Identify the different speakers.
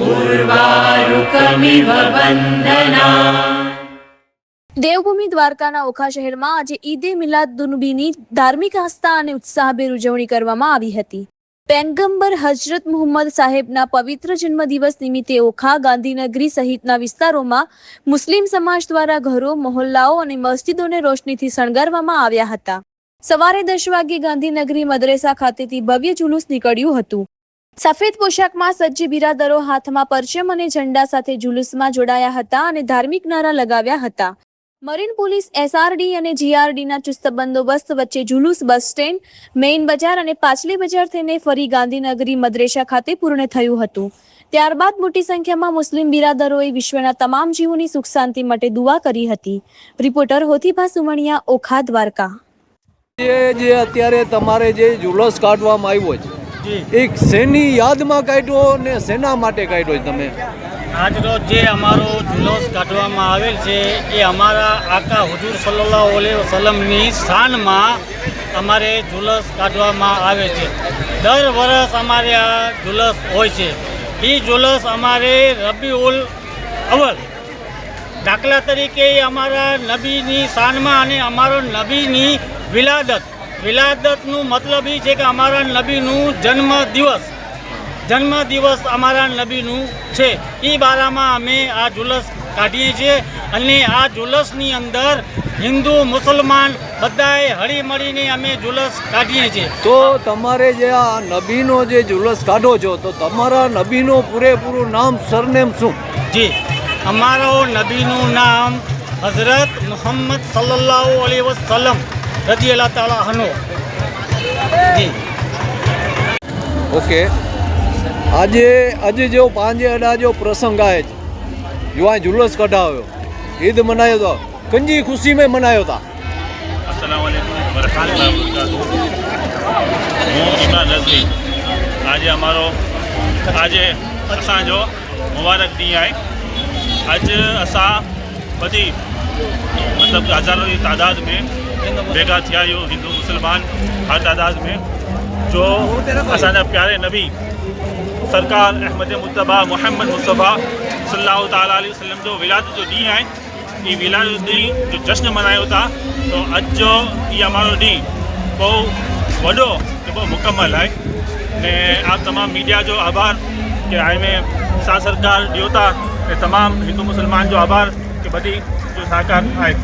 Speaker 1: ઉર્વારુકમિવ વંદના.
Speaker 2: દેવભૂમિ દ્વારકાના ઓખા શહેરમાં આજે ઈદે મિલાદુન્નબીની ધાર્મિક આસ્થા અને ઉત્સાહભેર ઉજવણી કરવામાં આવી હતી. પૈગંબર હજરત મુહમ્મદ સાહેબના પવિત્ર જન્મદિવસ નિમિત્તે ઓખા, ગાંધીનગરી સહિતના વિસ્તારોમાં મુસ્લિમ સમાજ દ્વારા ઘરો, મહોલ્લાઓ અને મસ્જિદોને રોશનીથી શણગારવામાં આવ્યા હતા. સવારે 10 વાગ્યે ગાંધીનગરી મદ્રેસા ખાતેથી ભવ્ય જુલુસ નીકળ્યું હતું. સફેદ પોશાકમાં સજ્જ બિરાદરો હાથમાં પરચમ અને ઝંડા સાથે જુલુસમાં જોડાયા હતા અને ધાર્મિક નારા લગાવ્યા હતા. મરીન પોલીસ, SRD અને GRDના ચુસ્ત બંદોબસ્ત વચ્ચે જુલુસ બસ સ્ટેન્ડ, મેઇન બજાર અને પાછલી બજાર થઈને ફરી ગાંધીનગરી મદ્રેસા ખાતે પૂર્ણ થયું હતું. ત્યારબાદ મોટી સંખ્યામાં મુસ્લિમ બિરાદરોએ વિશ્વના તમામ જીવોની સુખ શાંતિ માટે દુઆ કરી હતી. રિપોર્ટર હોથીભા સુમણિયા, ઓખા, દ્વારકા.
Speaker 3: જે અત્યારે તમારે જે જુલુસ કાઢવામાં આવ્યો છે, એક શેની યાદમાં કાઢ્યો ને શેના માટે કાઢ્યો તમે?
Speaker 4: આજરોજ જે અમારો જુલુસ કાઢવામાં આવેલ છે એ અમારા આકા હુજુર સલ્લલ્લાહુ અલૈહિ વસલ્લમની શાનમાં અમારે જુલુસ કાઢવામાં આવે છે. દર વર્ષ અમારે આ જુલુસ હોય છે. એ જુલુસ અમારે રબીઉલ અવ્વલ, દાખલા તરીકે અમારા નબીની શાનમાં અને અમારો નબીની વિલાદતનું મતલબ એ છે કે અમારા નબીનું જન્મદિવસ અમારા નબીનું છે. એ બારામાં અમે આ જુલુસ કાઢીએ છીએ અને આ જુલુસની અંદર હિન્દુ, મુસલમાન બધાએ હળી મળીને અમે જુલુસ કાઢીએ છીએ.
Speaker 3: તો તમારે જે આ નબીનો જે જુલુસ કાઢો છો, તો તમારા નબીનો પૂરેપૂરું નામ, સરનેમ શું?
Speaker 4: જી, અમારો નબીનું નામ હઝરત મુહમ્મદ સલ્લલ્લાહુ અલૈહિ વસલ્લમ રદિયલ્લાહુ તાલા અન્હુ. જી
Speaker 3: ઓકે. આજે જો પાંજે અડા જો પ્રસંગ આવે છે, જો આ જુલુસ કઢાવ્યો, ઈદ મનાયો તો કંજી ખુશી में મનાયો था?
Speaker 5: अस्सलाम वालेकुम वरहमतुल्लाहि वबरकातुहू. હું ઇમરાન રઝવી. આજે असांजो मुबारक ॾींहुं आहे. अॼु असां बधी मतिलबु हज़ारों जी तादाद में भेगा थिया आहियूं, हिंदू मुस्लमान हर तादाद में, जो असांजा प्यारे नबी सरकार अहमद मुस्तफ़ा मोहम्मद मुस्तफ़ा सल्लल्लाहु ताला अलैहि वसल्लम जो विलादत जो ॾींहुं आहे. ये विलादत ॾींहुं जो जश्न मनायो था, तो अॼु जो ये हमारो ॾींहुं बहू वॾो કે બહુ મુકમ્મલ आहे. ને આ તમામ મીડિયા जो आभार કે આમે સાથ સરકાર ॾियो था, કે તમામ हिंदू मुसलमान जो आभार કે બધી जो सहकार आहे.